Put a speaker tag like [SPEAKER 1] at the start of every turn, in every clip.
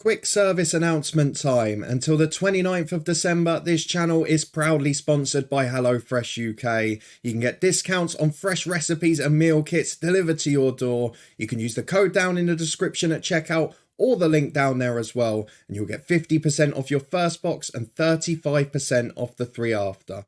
[SPEAKER 1] Quick service announcement time. Until the 29th of December, this channel is proudly sponsored by HelloFresh UK. You can get discounts on fresh recipes and meal kits delivered to your door. You can use the code down in the description at checkout or the link down there as well, and you'll get 50% off your first box and 35% off the three after.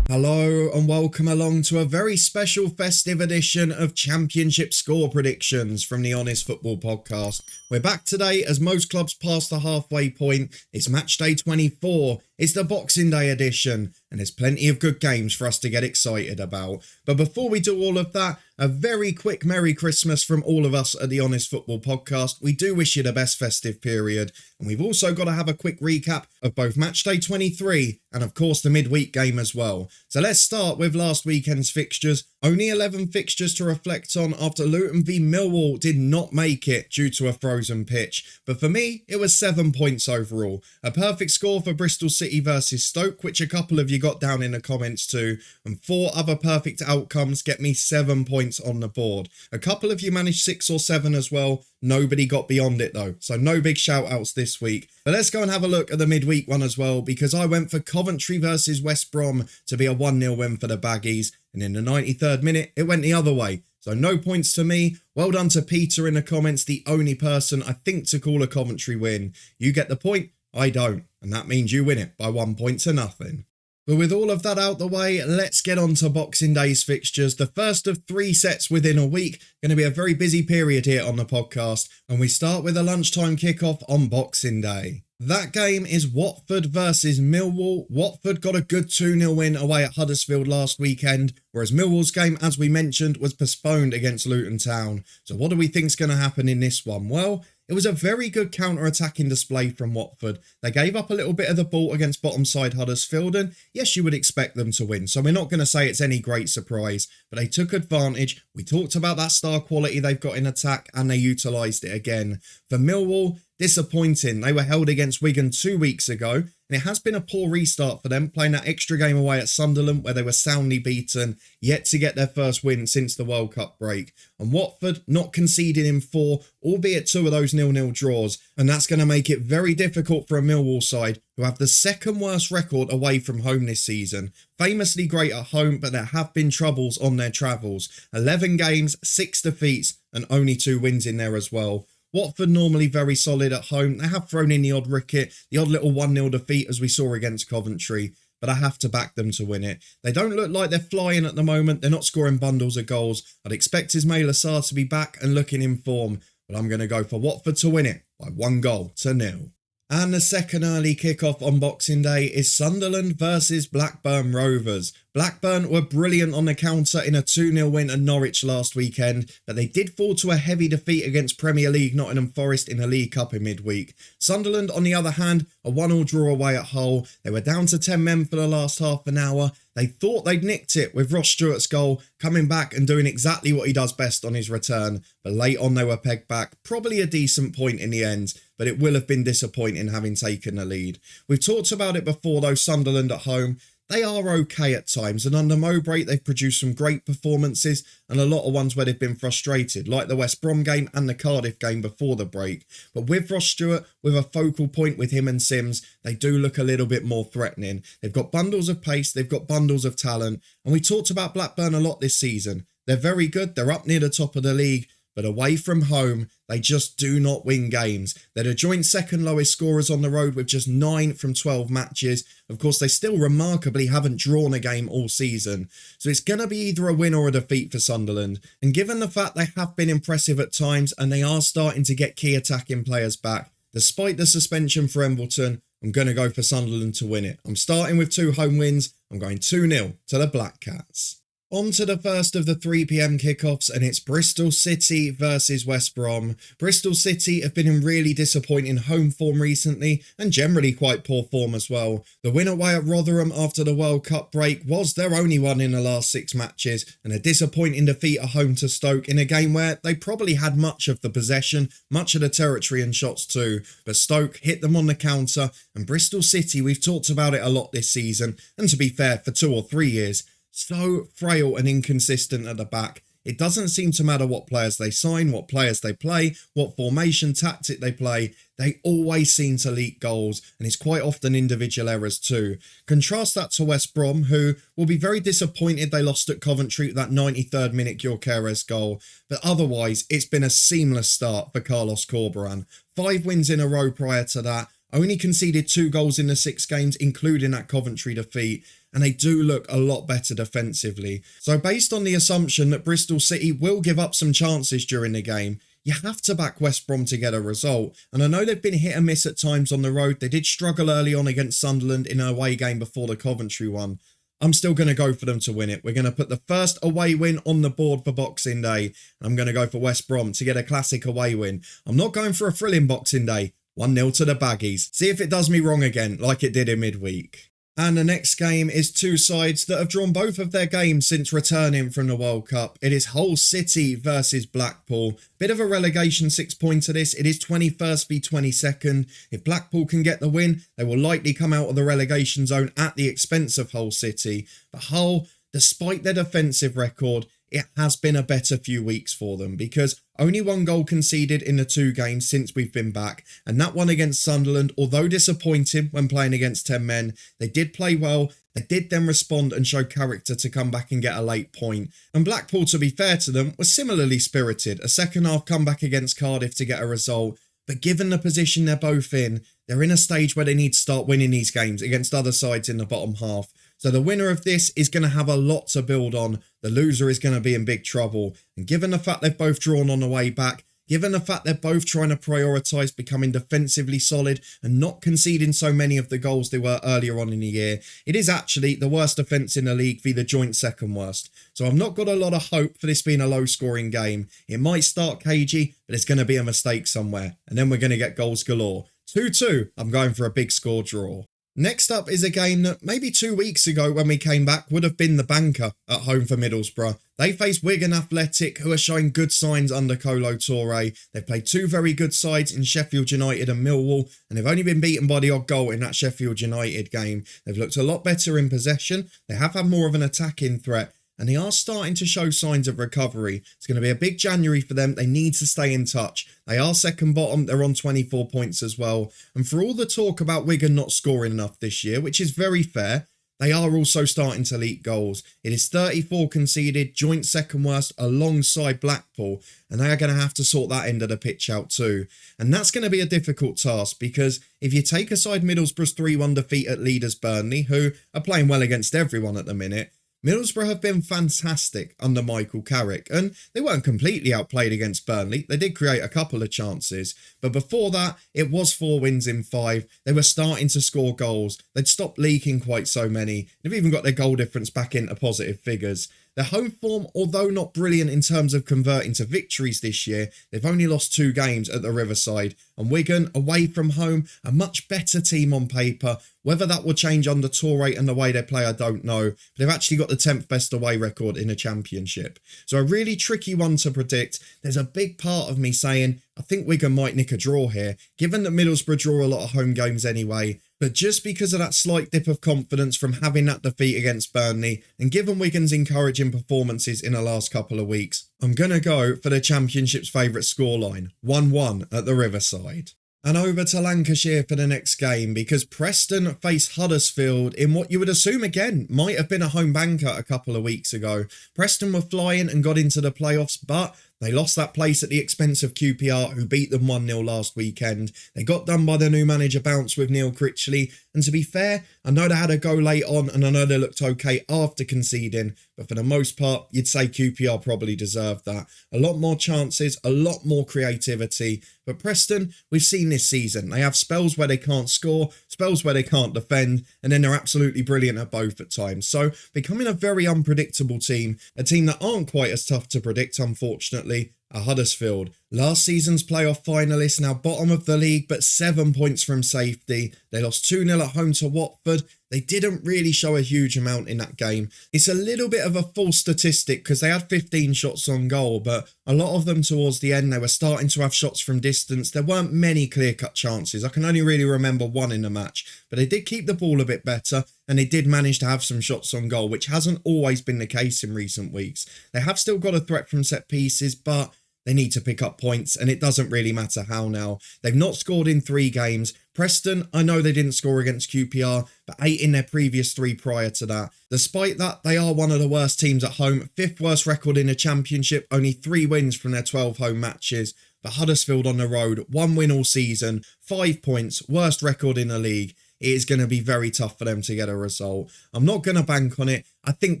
[SPEAKER 1] Hello and welcome along to a very special festive edition of Championship score predictions from the Honest Football Podcast. We're back today as most clubs pass the halfway point. It's matchday 24. It's the Boxing Day edition, and there's plenty of good games for us to get excited about. But before we do all of that, a very quick Merry Christmas from all of us at the Honest Football Podcast. We do wish you the best festive period, and we've also got to have a quick recap of both Matchday 23 and of course the midweek game as well. So let's start with last weekend's fixtures. Only 11 fixtures to reflect on after Luton v Millwall did not make it due to a frozen pitch. But for me, it was 7 points overall. A perfect score for Bristol City versus Stoke, which a couple of you got down in the comments too. And 4 other perfect outcomes get me 7 points on the board. A couple of you managed 6 or 7 as well. Nobody got beyond it though, so no big shout outs this week. But let's go and have a look at the midweek one as well, because I went for Coventry versus West Brom to be a 1-0 win for the Baggies, and in the 93rd minute it went the other way. So no points to me. Well done to Peter in the comments, the only person I think to call a Coventry win. You get the point, I don't, and that means you win it by 1 point to nothing. But with all of that out the way, let's get on to Boxing Day's fixtures. The first of 3 sets within a week. Going to be a very busy period here on the podcast. And we start with a lunchtime kickoff on Boxing Day. That game is Watford versus Millwall. Watford got a good 2-0 win away at Huddersfield last weekend, whereas Millwall's game, as we mentioned, was postponed against Luton Town. So what do we think's going to happen in this one? Well, it was a very good counter-attacking display from Watford. They gave up a little bit of the ball against bottom side Huddersfield, and yes, you would expect them to win. So we're not going to say it's any great surprise, but they took advantage. We talked about that star quality they've got in attack, and they utilised it again. For Millwall, disappointing. They were held against Wigan 2 weeks ago, and it has been a poor restart for them, playing that extra game away at Sunderland where they were soundly beaten, yet to get their first win since the World Cup break. And Watford not conceding in 4, albeit 2 of those 0-0 draws, and that's going to make it very difficult for a Millwall side who have the second worst record away from home this season. Famously great at home, but there have been troubles on their travels. 11 games, 6 defeats, and only 2 wins in there as well. Watford normally very solid at home. They have thrown in the odd ricket, the odd little 1-0 defeat as we saw against Coventry, but I have to back them to win it. They don't look like they're flying at the moment. They're not scoring bundles of goals. I'd expect Ismail Assar to be back and looking in form, but I'm going to go for Watford to win it by 1-0. And the second early kickoff on Boxing Day is Sunderland versus Blackburn Rovers. Blackburn were brilliant on the counter in a 2-0 win at Norwich last weekend, but they did fall to a heavy defeat against Premier League Nottingham Forest in the League Cup in midweek. Sunderland, on the other hand, a 1-1 draw away at Hull. They were down to 10 men for the last half an hour. They thought they'd nicked it with Ross Stewart's goal, coming back and doing exactly what he does best on his return. But late on they were pegged back. Probably a decent point in the end, but it will have been disappointing having taken the lead. We've talked about it before though, Sunderland at home. They are okay at times, and under Mowbray they've produced some great performances and a lot of ones where they've been frustrated, like the West Brom game and the Cardiff game before the break. But with Ross Stewart, with a focal point with him and Sims, they do look a little bit more threatening. They've got bundles of pace, they've got bundles of talent, and we talked about Blackburn a lot this season. They're very good, they're up near the top of the league, but away from home, they just do not win games. They're the joint second lowest scorers on the road with just 9 from 12 matches. Of course, they still remarkably haven't drawn a game all season. So it's going to be either a win or a defeat for Sunderland. And given the fact they have been impressive at times and they are starting to get key attacking players back, despite the suspension for Embleton, I'm going to go for Sunderland to win it. I'm starting with 2 home wins. I'm going 2-0 to the Black Cats. On to the first of the 3 PM kickoffs, and it's Bristol City versus West Brom. Bristol City have been in really disappointing home form recently, and generally quite poor form as well. The win away at Rotherham after the World Cup break was their only one in the last 6 matches, and a disappointing defeat at home to Stoke in a game where they probably had much of the possession, much of the territory and shots too. But Stoke hit them on the counter, and Bristol City, we've talked about it a lot this season, and to be fair, for 2 or 3 years, so frail and inconsistent at the back. It doesn't seem to matter what players they sign, what players they play, what formation tactic they play. They always seem to leak goals, and it's quite often individual errors too. Contrast that to West Brom, who will be very disappointed they lost at Coventry with that 93rd minute Gyökeres goal. But otherwise, it's been a seamless start for Carlos Corberán. 5 wins in a row prior to that. Only conceded 2 goals in the 6 games, including that Coventry defeat, and they do look a lot better defensively. So based on the assumption that Bristol City will give up some chances during the game, you have to back West Brom to get a result. And I know they've been hit and miss at times on the road. They did struggle early on against Sunderland in an away game before the Coventry one. I'm still going to go for them to win it. We're going to put the first away win on the board for Boxing Day. I'm going to go for West Brom to get a classic away win. I'm not going for a thrilling Boxing Day. 1-0 to the Baggies. See if it does me wrong again, like it did in midweek. And the next game is 2 sides that have drawn both of their games since returning from the World Cup. It is Hull City versus Blackpool. Bit of a relegation 6-pointer this. It is 21st v 22nd. If Blackpool can get the win, they will likely come out of the relegation zone at the expense of Hull City. But Hull, despite their defensive record, it has been a better few weeks for them because only 1 goal conceded in the 2 games since we've been back, and that one against Sunderland, although disappointing when playing against 10 men, they did play well. They did then respond and show character to come back and get a late point. And Blackpool, to be fair to them, was similarly spirited. A second half comeback against Cardiff to get a result. But given the position they're both in, they're in a stage where they need to start winning these games against other sides in the bottom half. So the winner of this is going to have a lot to build on. The loser is going to be in big trouble. And given the fact they've both drawn on the way back, given the fact they're both trying to prioritise becoming defensively solid and not conceding so many of the goals they were earlier on in the year, it is actually the worst defence in the league v the joint second worst. So I've not got a lot of hope for this being a low-scoring game. It might start cagey, but it's going to be a mistake somewhere. And then we're going to get goals galore. 2-2, I'm going for a big score draw. Next up is a game that maybe 2 weeks ago when we came back would have been the banker at home for Middlesbrough. They face Wigan Athletic, who are showing good signs under Kolo Touré. They've played 2 very good sides in Sheffield United and Millwall, and they've only been beaten by the odd goal in that Sheffield United game. They've looked a lot better in possession. They have had more of an attacking threat, and they are starting to show signs of recovery. It's going to be a big January for them. They need to stay in touch. They are second bottom. They're on 24 points as well. And for all the talk about Wigan not scoring enough this year, which is very fair, they are also starting to leak goals. It is 34 conceded, joint second worst alongside Blackpool, and they are going to have to sort that end of the pitch out too. And that's going to be a difficult task because if you take aside Middlesbrough's 3-1 defeat at leaders Burnley, who are playing well against everyone at the minute, Middlesbrough have been fantastic under Michael Carrick, and they weren't completely outplayed against Burnley. They did create a couple of chances, but before that, it was 4 wins in 5. They were starting to score goals. They'd stopped leaking quite so many. They've even got their goal difference back into positive figures. Their home form, although not brilliant in terms of converting to victories this year, they've only lost 2 games at the Riverside. And Wigan, away from home, a much better team on paper. Whether that will change under Touré and the way they play, I don't know. But they've actually got the 10th best away record in the Championship. So a really tricky one to predict. There's a big part of me saying, I think Wigan might nick a draw here, given that Middlesbrough draw a lot of home games anyway. But just because of that slight dip of confidence from having that defeat against Burnley, and given Wigan's encouraging performances in the last couple of weeks, I'm going to go for the Championship's favourite scoreline, 1-1 at the Riverside. And over to Lancashire for the next game, because Preston face Huddersfield in what you would assume again might have been a home banker a couple of weeks ago. Preston were flying and got into the playoffs, but they lost that place at the expense of QPR, who beat them 1-0 last weekend. They got done by the new manager Bounce with Neil Critchley. And to be fair, I know they had a go late on and I know they looked okay after conceding. But for the most part, you'd say QPR probably deserved that. A lot more chances, a lot more creativity. But Preston, we've seen this season. They have spells where they can't score, spells where they can't defend, and then they're absolutely brilliant at both at times. So becoming a very unpredictable team, a team that aren't quite as tough to predict, unfortunately, are Huddersfield. Last season's playoff finalists, now bottom of the league, but 7 points from safety. They lost 2-0 at home to Watford. they didn't really show a huge amount in that game. It's a little bit of a false statistic because they had 15 shots on goal, but a lot of them towards the end, they were starting to have shots from distance. There weren't many clear-cut chances. I can only really remember one in the match, but they did keep the ball a bit better and they did manage to have some shots on goal, which hasn't always been the case in recent weeks. They have still got a threat from set pieces, but they need to pick up points, and it doesn't really matter how now. They've not scored in 3 games. Preston, I know they didn't score against QPR, but 8 in their previous 3 prior to that. Despite that, they are one of the worst teams at home. 5th worst record in the Championship, only 3 wins from their 12 home matches. But Huddersfield on the road, 1 win all season, 5 points, worst record in the league. It is going to be very tough for them to get a result. I'm not going to bank on it. I think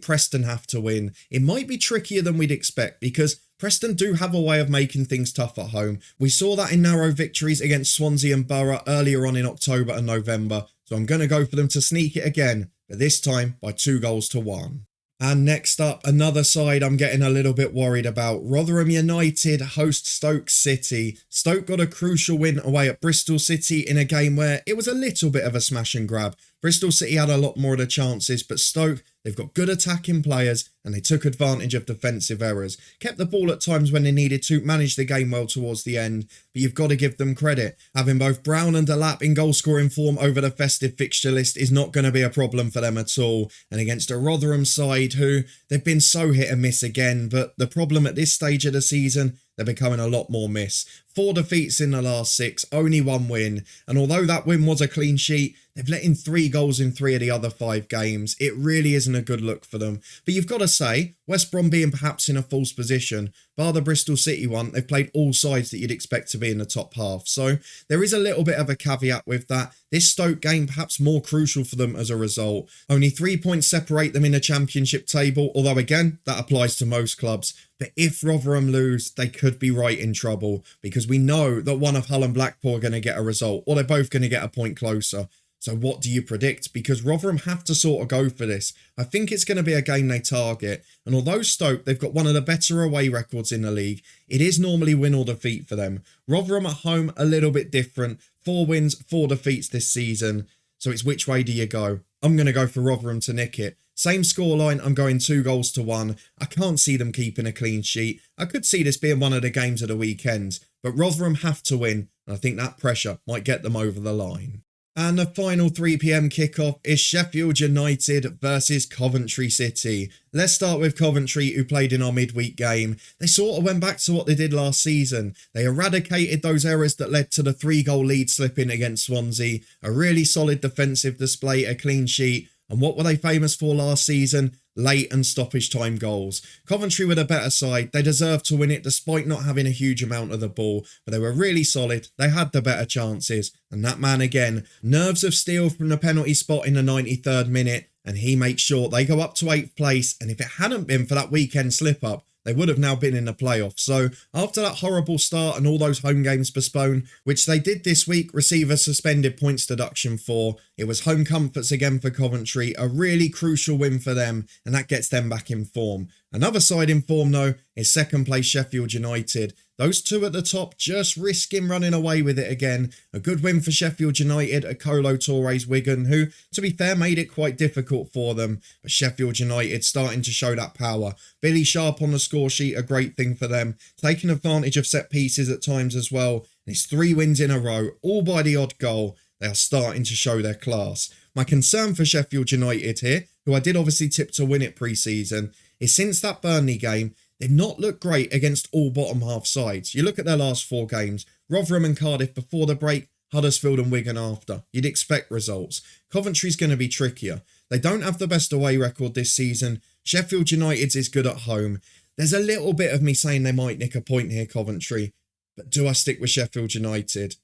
[SPEAKER 1] Preston have to win. It might be trickier than we'd expect because Preston do have a way of making things tough at home. We saw that in narrow victories against Swansea and Borough earlier on in October and November. So I'm going to go for them to sneak it again, but this time by 2-1. And next up, another side I'm getting a little bit worried about. Rotherham United host Stoke City. Stoke got a crucial win away at Bristol City in a game where it was a little bit of a smash and grab. Bristol City had a lot more of the chances, but Stoke, they've got good attacking players and they took advantage of defensive errors. Kept the ball at times when they needed to, managed the game well towards the end, but you've got to give them credit. Having both Brown and Delap in goal-scoring form over the festive fixture list is not going to be a problem for them at all. And against a Rotherham side who, they've been so hit and miss again, but the problem at this stage of the season, they're becoming a lot more miss. 4 defeats in the last 6, only 1 win. And although that win was a clean sheet, they've let in 3 goals in 3 of the other 5 games. It really isn't a good look for them. But you've got to say, West Brom being perhaps in a false position, bar the Bristol City one, they've played all sides that you'd expect to be in the top half. So there is a little bit of a caveat with that. This Stoke game perhaps more crucial for them as a result. Only 3 points separate them in the Championship table, although again, that applies to most clubs. But if Rotherham lose, they could be right in trouble because we know that one of Hull and Blackpool are going to get a result, or they're both going to get a point closer. So what do you predict? Because Rotherham have to sort of go for this. I think it's going to be a game they target. And although Stoke, they've got one of the better away records in the league, it is normally win or defeat for them. Rotherham at home, a little bit different. 4 wins, 4 defeats this season. So it's which way do you go? I'm going to go for Rotherham to nick it. Same scoreline, I'm going 2-1. I can't see them keeping a clean sheet. I could see this being one of the games of the weekend. But Rotherham have to win. And I think that pressure might get them over the line. And the final 3 PM kickoff is Sheffield United versus Coventry City. Let's start with Coventry, who played in our midweek game. They sort of went back to what they did last season. They eradicated those errors that led to the 3-goal lead slipping against Swansea. A really solid defensive display, a clean sheet. And what were they famous for last season? Late and stoppage time goals. Coventry were the better side. They deserved to win it despite not having a huge amount of the ball. But they were really solid. They had the better chances. And that man again, nerves of steel from the penalty spot in the 93rd minute. And he makes sure they go up to 8th place. And if it hadn't been for that weekend slip-up, they would have now been in the playoffs. So after that horrible start and all those home games postponed, which they did this week receive a suspended points deduction for, it was home comforts again for Coventry, a really crucial win for them, and that gets them back in form. Another side in form though is second place Sheffield United. Those two at the top just risking running away with it again. A good win for Sheffield United at Colo Touré's Wigan, who, to be fair, made it quite difficult for them. But Sheffield United starting to show that power. Billy Sharp on the score sheet, a great thing for them. Taking advantage of set pieces at times as well. And it's 3 wins in a row, all by the odd goal. They are starting to show their class. My concern for Sheffield United here, who I did obviously tip to win it pre-season, is since that Burnley game, they've not looked great against all bottom half sides. You look at their last 4 games, Rotherham and Cardiff before the break, Huddersfield and Wigan after. You'd expect results. Coventry's going to be trickier. They don't have the best away record this season. Sheffield United's is good at home. There's a little bit of me saying they might nick a point here, Coventry. But do I stick with Sheffield United?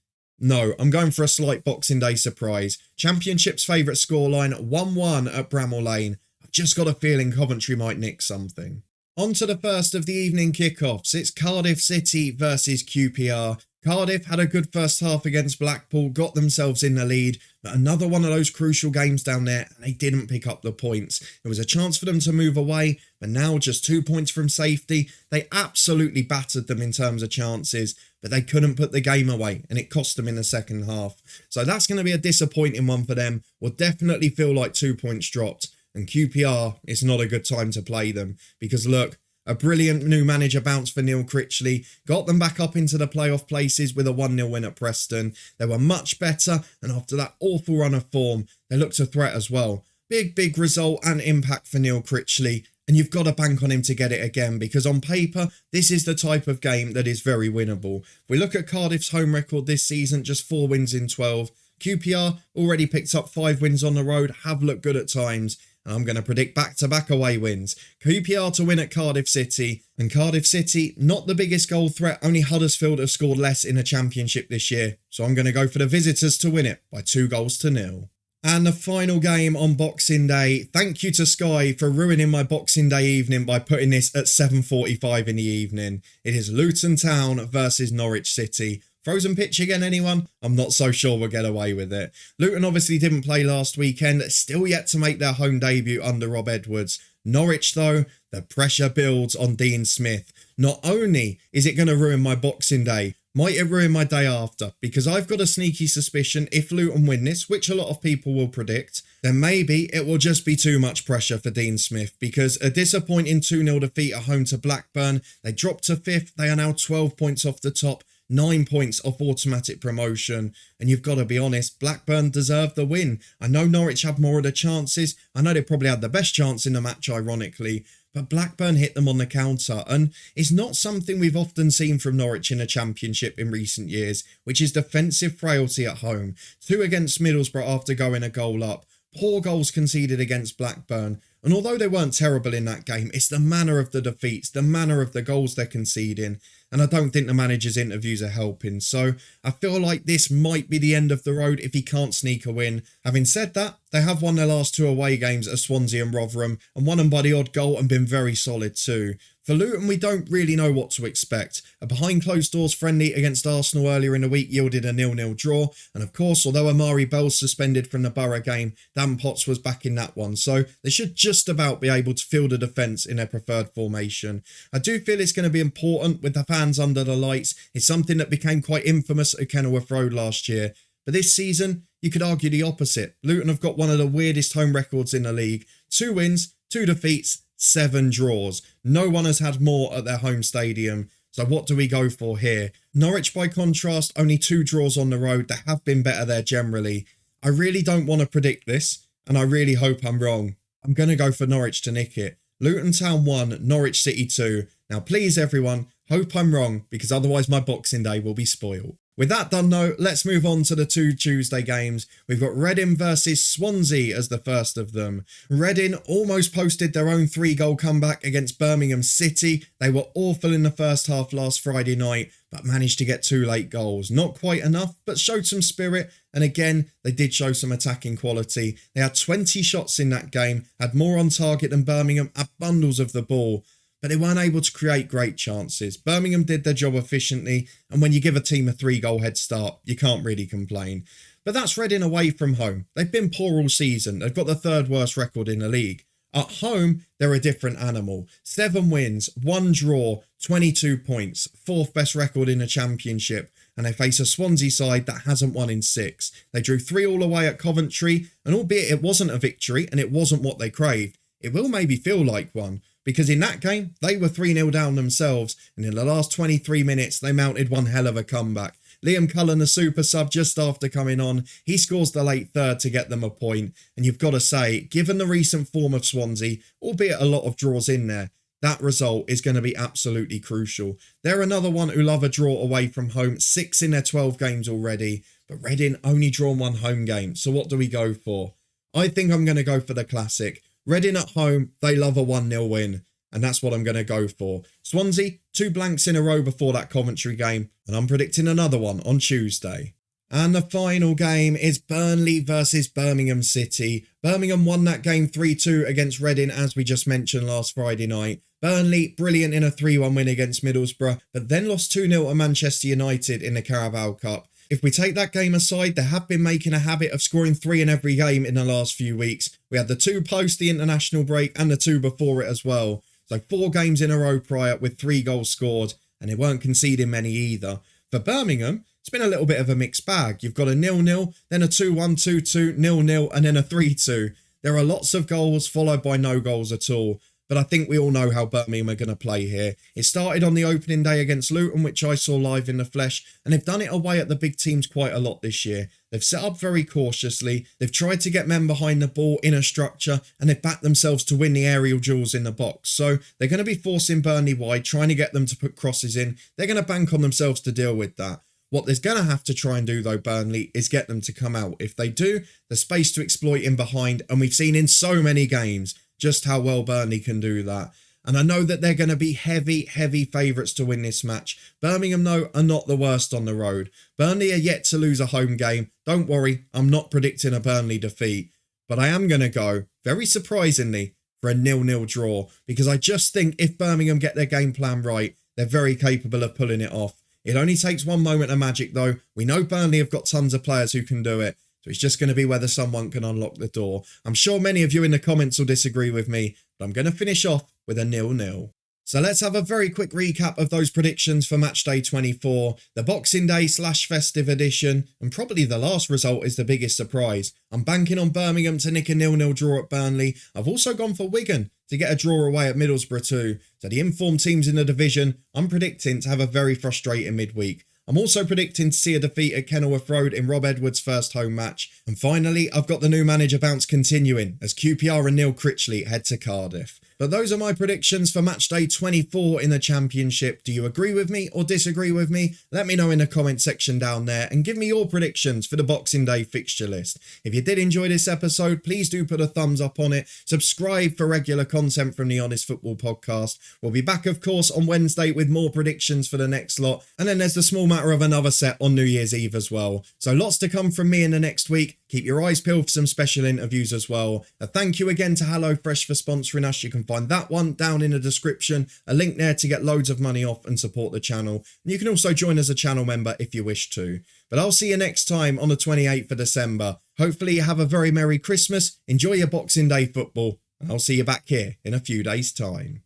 [SPEAKER 1] No, I'm going for a slight Boxing Day surprise. Championship's favourite scoreline, 1-1 at Bramall Lane. I've just got a feeling Coventry might nick something. On to the first of the evening kickoffs. It's Cardiff City versus QPR. Cardiff had a good first half against Blackpool, got themselves in the lead, but another one of those crucial games down there, and they didn't pick up the points. It was a chance for them to move away, but now just 2 points from safety. They absolutely battered them in terms of chances, but they couldn't put the game away, and it cost them in the second half. So that's going to be a disappointing one for them. Will definitely feel like 2 points dropped, and QPR, it's not a good time to play them, because look, a brilliant new manager bounce for Neil Critchley, got them back up into the playoff places with a 1-0 win at Preston. They were much better, and after that awful run of form, they looked a threat as well. Big result and impact for Neil Critchley, and you've got to bank on him to get it again, because on paper, this is the type of game that is very winnable. If we look at Cardiff's home record this season, just 4 wins in 12. QPR already picked up 5 wins on the road, have looked good at times. And I'm going to predict back-to-back away wins. QPR to win at Cardiff City. And Cardiff City, not the biggest goal threat. Only Huddersfield have scored less in a championship this year. So I'm going to go for the visitors to win it by 2-0. And the final game on Boxing Day. Thank you to Sky for ruining my Boxing Day evening by putting this at 7:45 in the evening. It is Luton Town versus Norwich City. Frozen pitch again, anyone? I'm not so sure we'll get away with it. Luton obviously didn't play last weekend, still yet to make their home debut under Rob Edwards. Norwich though, the pressure builds on Dean Smith. Not only is it going to ruin my Boxing Day, might it ruin my day after, because I've got a sneaky suspicion if Luton win this, which a lot of people will predict, then maybe it will just be too much pressure for Dean Smith, because a disappointing 2-0 defeat at home to Blackburn, they dropped to 5th, they are now 12 points off the top, 9 points off automatic promotion, and you've got to be honest, Blackburn deserved the win. I know Norwich had more of the chances, I know they probably had the best chance in the match ironically, but Blackburn hit them on the counter, and it's not something we've often seen from Norwich in the Championship in recent years, which is defensive frailty at home. 2 against Middlesbrough after going a goal up. Poor goals conceded against Blackburn, and although they weren't terrible in that game, it's the manner of the defeats, the manner of the goals they're conceding, and I don't think the manager's interviews are helping, so I feel like this might be the end of the road if he can't sneak a win. Having said that, they have won their last 2 away games at Swansea and Rotherham, and won them by the odd goal and been very solid too. For Luton, we don't really know what to expect. A behind closed doors friendly against Arsenal earlier in the week yielded a 0-0 draw. And of course, although Amari Bell's suspended from the Borough game, Dan Potts was back in that one. So they should just about be able to field a defence in their preferred formation. I do feel it's going to be important with the fans under the lights. It's something that became quite infamous at Kenilworth Road last year. But this season, you could argue the opposite. Luton have got one of the weirdest home records in the league. 2 wins, 2 defeats, 7 draws. No one has had more at their home stadium. So what do we go for here? Norwich, by contrast, only 2 draws on the road. They have been better there generally. I really don't want to predict this, and I really hope I'm wrong. I'm going to go for Norwich to nick it. Luton Town 1, Norwich City 2. Now please everyone, hope I'm wrong, because otherwise my Boxing Day will be spoiled. With that done though, let's move on to the 2 Tuesday games. We've got Reading versus Swansea as the first of them. Reading almost posted their own 3-goal comeback against Birmingham City. They were awful in the first half last Friday night, but managed to get 2 late goals. Not quite enough, but showed some spirit. And again, they did show some attacking quality. They had 20 shots in that game, had more on target than Birmingham, had bundles of the ball, but they weren't able to create great chances. Birmingham did their job efficiently, and when you give a team a 3-goal head start, you can't really complain. But that's Reading away from home. They've been poor all season. They've got the 3rd worst record in the league. At home, they're a different animal. 7 wins, 1 draw, 22 points, 4th best record in the Championship, and they face a Swansea side that hasn't won in 6. They drew 3 all away at Coventry, and albeit it wasn't a victory and it wasn't what they craved, it will maybe feel like one. Because in that game, they were 3-0 down themselves, and in the last 23 minutes, they mounted one hell of a comeback. Liam Cullen, the super sub, just after coming on, he scores the late 3rd to get them a point. And you've got to say, given the recent form of Swansea, albeit a lot of draws in there, that result is going to be absolutely crucial. They're another one who love a draw away from home, 6 in their 12 games already, but Reading only drawn 1 home game. So what do we go for? I think I'm going to go for the classic. Reading at home, they love a 1-0 win, and that's what I'm going to go for. Swansea, 2 blanks in a row before that Coventry game, and I'm predicting another one on Tuesday. And the final game is Burnley versus Birmingham City. Birmingham won that game 3-2 against Reading, as we just mentioned last Friday night. Burnley, brilliant in a 3-1 win against Middlesbrough, but then lost 2-0 to Manchester United in the Carabao Cup. If we take that game aside, they have been making a habit of scoring 3 in every game in the last few weeks. We had the 2 post the international break and the 2 before it as well. So 4 games in a row prior with 3 goals scored, and they weren't conceding many either. For Birmingham, it's been a little bit of a mixed bag. You've got a 0-0, then a 2-1, 2-2, 0-0, and then a 3-2. There are lots of goals followed by no goals at all. But I think we all know how Birmingham are going to play here. It started on the opening day against Luton, which I saw live in the flesh, and they've done it away at the big teams quite a lot this year. They've set up very cautiously, they've tried to get men behind the ball in a structure, and they've backed themselves to win the aerial duels in the box. So they're going to be forcing Burnley wide, trying to get them to put crosses in. They're going to bank on themselves to deal with that. What they're going to have to try and do, though, Burnley, is get them to come out. If they do, there's space to exploit in behind, and we've seen in so many games just how well Burnley can do that. And I know that they're going to be heavy favourites to win this match. Birmingham, though, are not the worst on the road. Burnley are yet to lose a home game. Don't worry, I'm not predicting a Burnley defeat. But I am going to go, very surprisingly, for a 0-0 draw. Because I just think if Birmingham get their game plan right, they're very capable of pulling it off. It only takes one moment of magic, though. We know Burnley have got tons of players who can do it. So it's just going to be whether someone can unlock the door. I'm sure many of you in the comments will disagree with me, but I'm going to finish off with a 0-0. So let's have a very quick recap of those predictions for matchday 24, the Boxing Day / festive edition, and probably the last result is the biggest surprise. I'm banking on Birmingham to nick a 0-0 draw at Burnley. I've also gone for Wigan to get a draw away at Middlesbrough too. So the informed teams in the division, I'm predicting to have a very frustrating midweek. I'm also predicting to see a defeat at Kenilworth Road in Rob Edwards' first home match. And finally, I've got the new manager bounce continuing as QPR and Neil Critchley head to Cardiff. But those are my predictions for matchday 24 in the Championship. Do you agree with me or disagree with me? Let me know in the comment section down there and give me your predictions for the Boxing Day fixture list. If you did enjoy this episode, please do put a thumbs up on it. Subscribe for regular content from the Honest Football Podcast. We'll be back, of course, on Wednesday with more predictions for the next lot. And then there's the small matter of another set on New Year's Eve as well. So lots to come from me in the next week. Keep your eyes peeled for some special interviews as well. A thank you again to HelloFresh for sponsoring us. You can find that one down in the description. A link there to get loads of money off and support the channel. And you can also join as a channel member if you wish to. But I'll see you next time on the 28th of December. Hopefully you have a very Merry Christmas. Enjoy your Boxing Day football. And I'll see you back here in a few days' time.